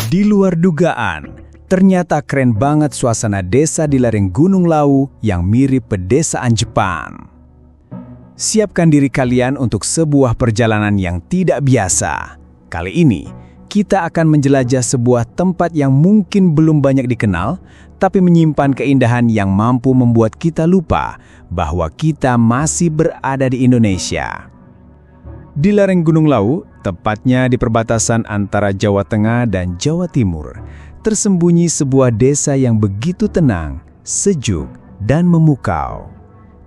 Di luar dugaan, ternyata keren banget suasana desa di lereng Gunung Lawu yang mirip pedesaan Jepang. Siapkan diri kalian untuk sebuah perjalanan yang tidak biasa. Kali ini, kita akan menjelajah sebuah tempat yang mungkin belum banyak dikenal, tapi menyimpan keindahan yang mampu membuat kita lupa bahwa kita masih berada di Indonesia. Di lereng Gunung Lawu, tepatnya di perbatasan antara Jawa Tengah dan Jawa Timur, tersembunyi sebuah desa yang begitu tenang, sejuk, dan memukau.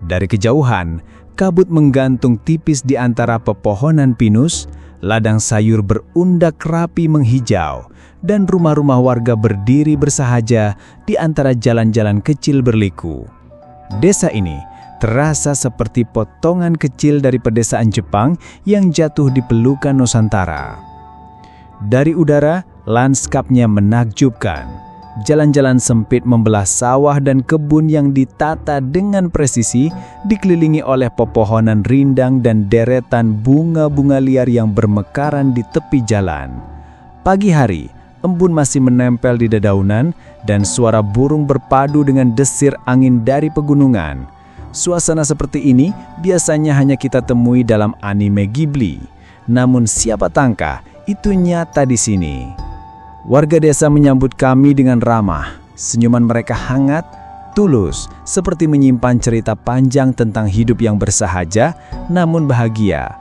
Dari kejauhan, kabut menggantung tipis di antara pepohonan pinus, ladang sayur berundak rapi menghijau, dan rumah-rumah warga berdiri bersahaja di antara jalan-jalan kecil berliku. Desa ini terasa seperti potongan kecil dari pedesaan Jepang yang jatuh di pelukan Nusantara. Dari udara, lanskapnya menakjubkan. Jalan-jalan sempit membelah sawah dan kebun yang ditata dengan presisi, dikelilingi oleh pepohonan rindang dan deretan bunga-bunga liar yang bermekaran di tepi jalan. Pagi hari, embun masih menempel di dedaunan dan suara burung berpadu dengan desir angin dari pegunungan. Suasana seperti ini biasanya hanya kita temui dalam anime Ghibli. Namun siapa tangka, itu nyata di sini. Warga desa menyambut kami dengan ramah. Senyuman mereka hangat, tulus, seperti menyimpan cerita panjang tentang hidup yang bersahaja, namun bahagia.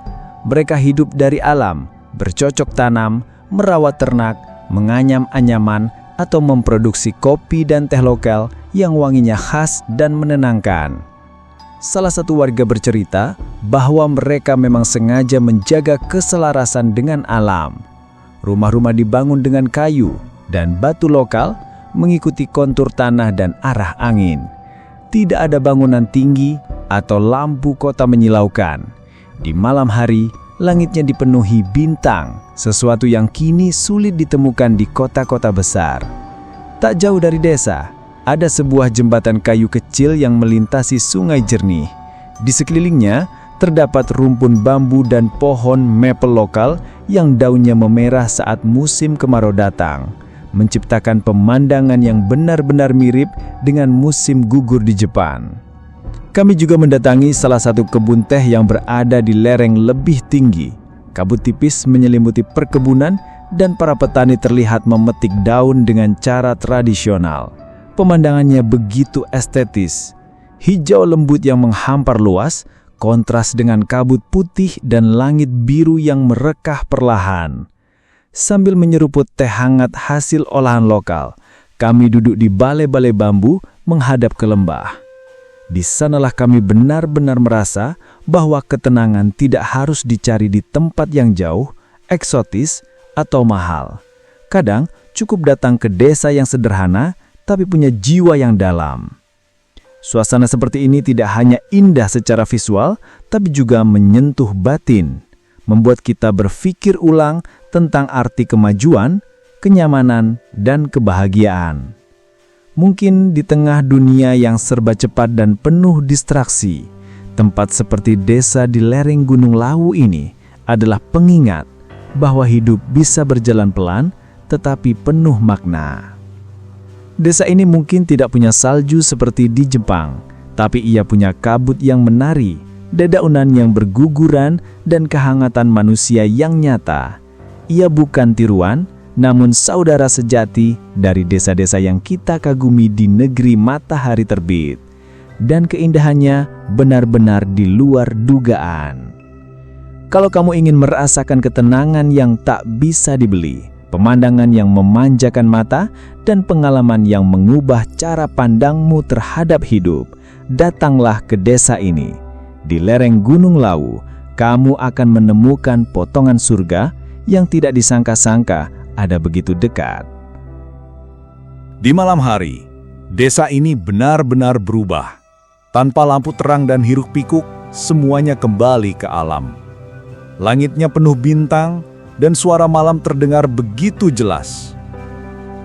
Mereka hidup dari alam, bercocok tanam, merawat ternak, menganyam anyaman, atau memproduksi kopi dan teh lokal yang wanginya khas dan menenangkan. Salah satu warga bercerita bahwa mereka memang sengaja menjaga keselarasan dengan alam. Rumah-rumah dibangun dengan kayu dan batu lokal mengikuti kontur tanah dan arah angin. Tidak ada bangunan tinggi atau lampu kota menyilaukan. Di malam hari, langitnya dipenuhi bintang, sesuatu yang kini sulit ditemukan di kota-kota besar. Tak jauh dari desa, ada sebuah jembatan kayu kecil yang melintasi sungai jernih. Di sekelilingnya, terdapat rumpun bambu dan pohon maple lokal yang daunnya memerah saat musim kemarau datang, menciptakan pemandangan yang benar-benar mirip dengan musim gugur di Jepang. Kami juga mendatangi salah satu kebun teh yang berada di lereng lebih tinggi. Kabut tipis menyelimuti perkebunan dan para petani terlihat memetik daun dengan cara tradisional. Pemandangannya begitu estetis. Hijau lembut yang menghampar luas, kontras dengan kabut putih dan langit biru yang merekah perlahan. Sambil menyeruput teh hangat hasil olahan lokal, kami duduk di balai-balai bambu menghadap ke lembah. Di sanalah kami benar-benar merasa bahwa ketenangan tidak harus dicari di tempat yang jauh, eksotis, atau mahal. Kadang cukup datang ke desa yang sederhana, tapi punya jiwa yang dalam. Suasana seperti ini tidak hanya indah secara visual, tapi juga menyentuh batin, membuat kita berpikir ulang tentang arti kemajuan, kenyamanan, dan kebahagiaan. Mungkin di tengah dunia yang serba cepat dan penuh distraksi, tempat seperti desa di lereng Gunung Lawu ini adalah pengingat bahwa hidup bisa berjalan pelan, tetapi penuh makna. Desa ini mungkin tidak punya salju seperti di Jepang, tapi ia punya kabut yang menari, dedaunan yang berguguran, dan kehangatan manusia yang nyata. Ia bukan tiruan, namun saudara sejati dari desa-desa yang kita kagumi di negeri matahari terbit. Dan keindahannya benar-benar di luar dugaan. Kalau kamu ingin merasakan ketenangan yang tak bisa dibeli, pemandangan yang memanjakan mata, dan pengalaman yang mengubah cara pandangmu terhadap hidup, datanglah ke desa ini. Di lereng Gunung Lawu, kamu akan menemukan potongan surga yang tidak disangka-sangka ada begitu dekat. Di malam hari, desa ini benar-benar berubah. Tanpa lampu terang dan hiruk-pikuk, semuanya kembali ke alam. Langitnya penuh bintang, dan suara malam terdengar begitu jelas.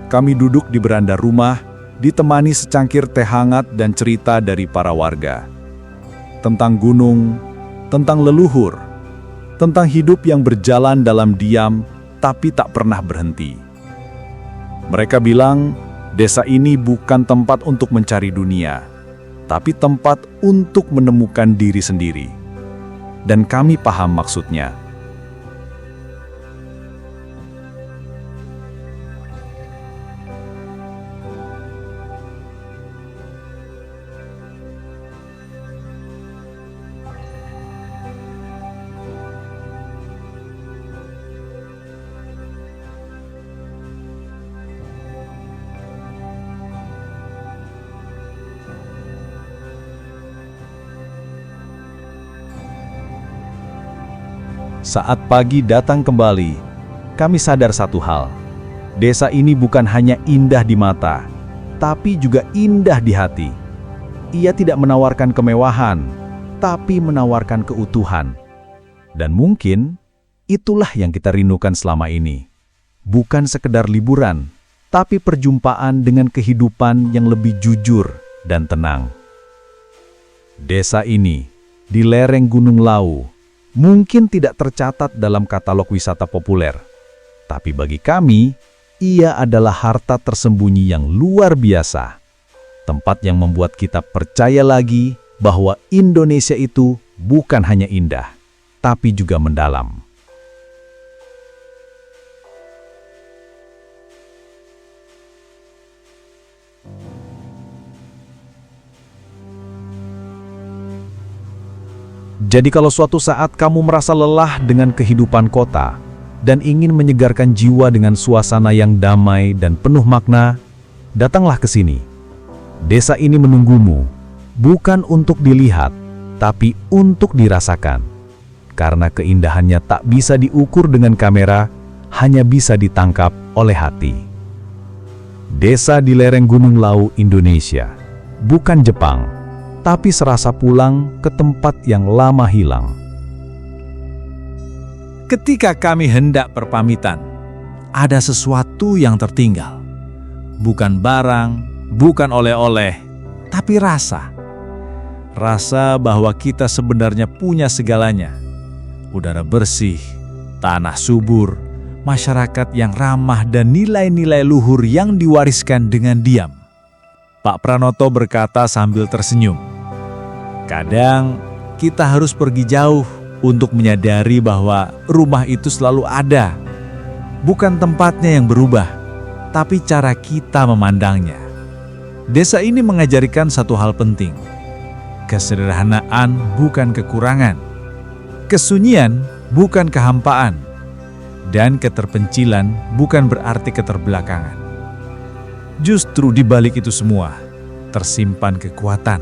Kami duduk di beranda rumah, ditemani secangkir teh hangat dan cerita dari para warga. Tentang gunung, tentang leluhur, tentang hidup yang berjalan dalam diam, tapi tak pernah berhenti. Mereka bilang, desa ini bukan tempat untuk mencari dunia, tapi tempat untuk menemukan diri sendiri. Dan kami paham maksudnya. Saat pagi datang kembali, kami sadar satu hal. Desa ini bukan hanya indah di mata, tapi juga indah di hati. Ia tidak menawarkan kemewahan, tapi menawarkan keutuhan. Dan mungkin itulah yang kita rindukan selama ini. Bukan sekedar liburan, tapi perjumpaan dengan kehidupan yang lebih jujur dan tenang. Desa ini di lereng Gunung Lawu mungkin tidak tercatat dalam katalog wisata populer, tapi bagi kami, ia adalah harta tersembunyi yang luar biasa. Tempat yang membuat kita percaya lagi bahwa Indonesia itu bukan hanya indah, tapi juga mendalam. Jadi kalau suatu saat kamu merasa lelah dengan kehidupan kota dan ingin menyegarkan jiwa dengan suasana yang damai dan penuh makna, datanglah ke sini. Desa ini menunggumu, bukan untuk dilihat, tapi untuk dirasakan. Karena keindahannya tak bisa diukur dengan kamera, hanya bisa ditangkap oleh hati. Desa di lereng Gunung Lawu, Indonesia, bukan Jepang, tapi serasa pulang ke tempat yang lama hilang. Ketika kami hendak berpamitan, ada sesuatu yang tertinggal. Bukan barang, bukan oleh-oleh, tapi rasa. Rasa bahwa kita sebenarnya punya segalanya. Udara bersih, tanah subur, masyarakat yang ramah dan nilai-nilai luhur yang diwariskan dengan diam. Pak Pranoto berkata sambil tersenyum, "Kadang kita harus pergi jauh untuk menyadari bahwa rumah itu selalu ada. Bukan tempatnya yang berubah, tapi cara kita memandangnya." Desa ini mengajarkan satu hal penting. Kesederhanaan bukan kekurangan. Kesunyian bukan kehampaan. Dan keterpencilan bukan berarti keterbelakangan. Justru di balik itu semua, tersimpan kekuatan.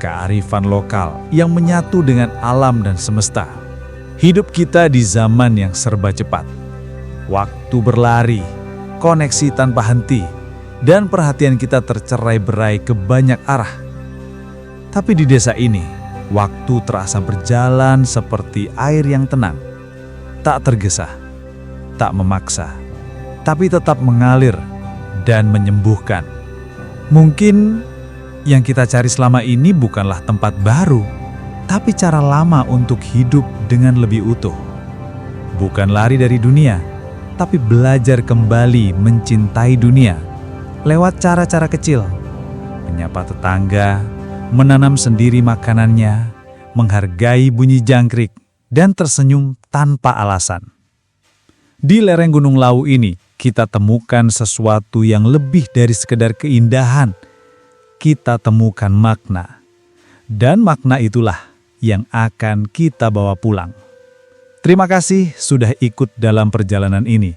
Kearifan lokal yang menyatu dengan alam dan semesta. Hidup kita di zaman yang serba cepat. Waktu berlari, koneksi tanpa henti, dan perhatian kita tercerai-berai ke banyak arah. Tapi di desa ini, waktu terasa berjalan seperti air yang tenang. Tak tergesa, tak memaksa, tapi tetap mengalir dan menyembuhkan. Mungkin yang kita cari selama ini bukanlah tempat baru, tapi cara lama untuk hidup dengan lebih utuh. Bukan lari dari dunia, tapi belajar kembali mencintai dunia lewat cara-cara kecil. Menyapa tetangga, menanam sendiri makanannya, menghargai bunyi jangkrik, dan tersenyum tanpa alasan. Di lereng Gunung Lawu ini, kita temukan sesuatu yang lebih dari sekedar keindahan. Kita temukan makna. Dan makna itulah yang akan kita bawa pulang. Terima kasih sudah ikut dalam perjalanan ini.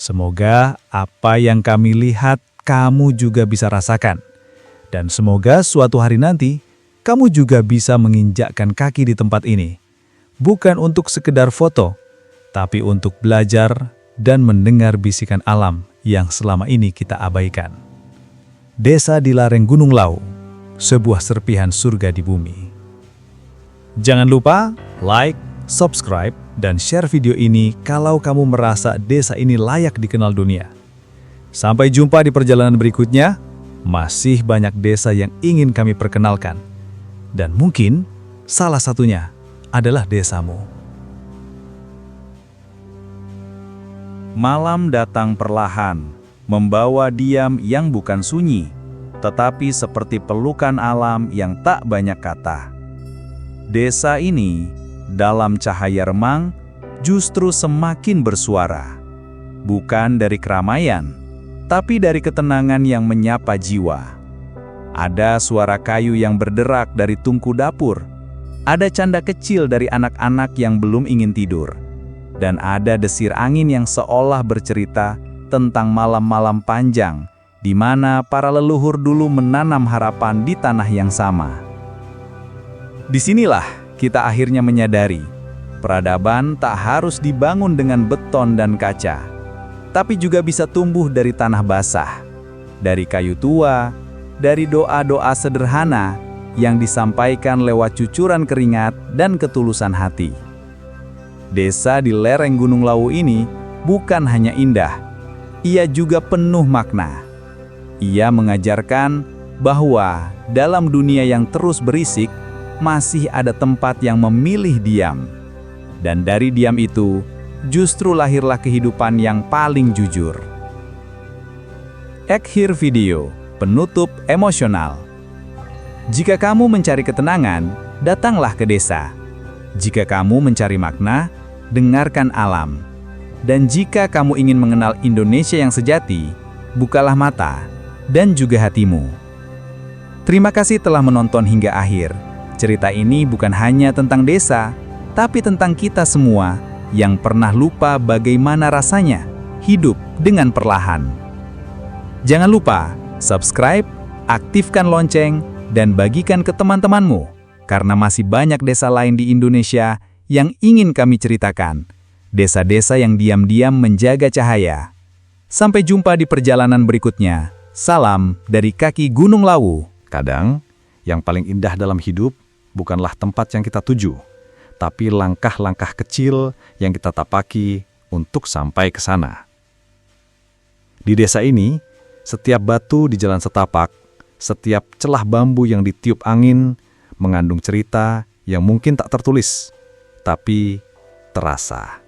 Semoga apa yang kami lihat, kamu juga bisa rasakan. Dan semoga suatu hari nanti, kamu juga bisa menginjakkan kaki di tempat ini. Bukan untuk sekedar foto, tapi untuk belajar dan mendengar bisikan alam yang selama ini kita abaikan. Desa di lereng Gunung Lawu, sebuah serpihan surga di bumi. Jangan lupa like, subscribe, dan share video ini kalau kamu merasa desa ini layak dikenal dunia. Sampai jumpa di perjalanan berikutnya, masih banyak desa yang ingin kami perkenalkan. Dan mungkin salah satunya adalah desamu. Malam datang perlahan, membawa diam yang bukan sunyi, tetapi seperti pelukan alam yang tak banyak kata. Desa ini, dalam cahaya remang, justru semakin bersuara. Bukan dari keramaian, tapi dari ketenangan yang menyapa jiwa. Ada suara kayu yang berderak dari tungku dapur. Ada canda kecil dari anak-anak yang belum ingin tidur. Dan ada desir angin yang seolah bercerita tentang malam-malam panjang, di mana para leluhur dulu menanam harapan di tanah yang sama. Disinilah kita akhirnya menyadari, peradaban tak harus dibangun dengan beton dan kaca, tapi juga bisa tumbuh dari tanah basah, dari kayu tua, dari doa-doa sederhana yang disampaikan lewat cucuran keringat dan ketulusan hati. Desa di lereng Gunung Lawu ini bukan hanya indah, ia juga penuh makna. Ia mengajarkan bahwa dalam dunia yang terus berisik, masih ada tempat yang memilih diam. Dan dari diam itu, justru lahirlah kehidupan yang paling jujur. Akhir video, penutup emosional. Jika kamu mencari ketenangan, datanglah ke desa. Jika kamu mencari makna, dengarkan alam. Dan jika kamu ingin mengenal Indonesia yang sejati, bukalah mata dan juga hatimu. Terima kasih telah menonton hingga akhir. Cerita ini bukan hanya tentang desa, tapi tentang kita semua yang pernah lupa bagaimana rasanya hidup dengan perlahan. Jangan lupa subscribe, aktifkan lonceng, dan bagikan ke teman-temanmu, karena masih banyak desa lain di Indonesia yang ingin kami ceritakan. Desa-desa yang diam-diam menjaga cahaya. Sampai jumpa di perjalanan berikutnya. Salam dari kaki Gunung Lawu. Kadang, yang paling indah dalam hidup bukanlah tempat yang kita tuju, tapi langkah-langkah kecil yang kita tapaki untuk sampai ke sana. Di desa ini, setiap batu di jalan setapak, setiap celah bambu yang ditiup angin, mengandung cerita yang mungkin tak tertulis, tapi terasa.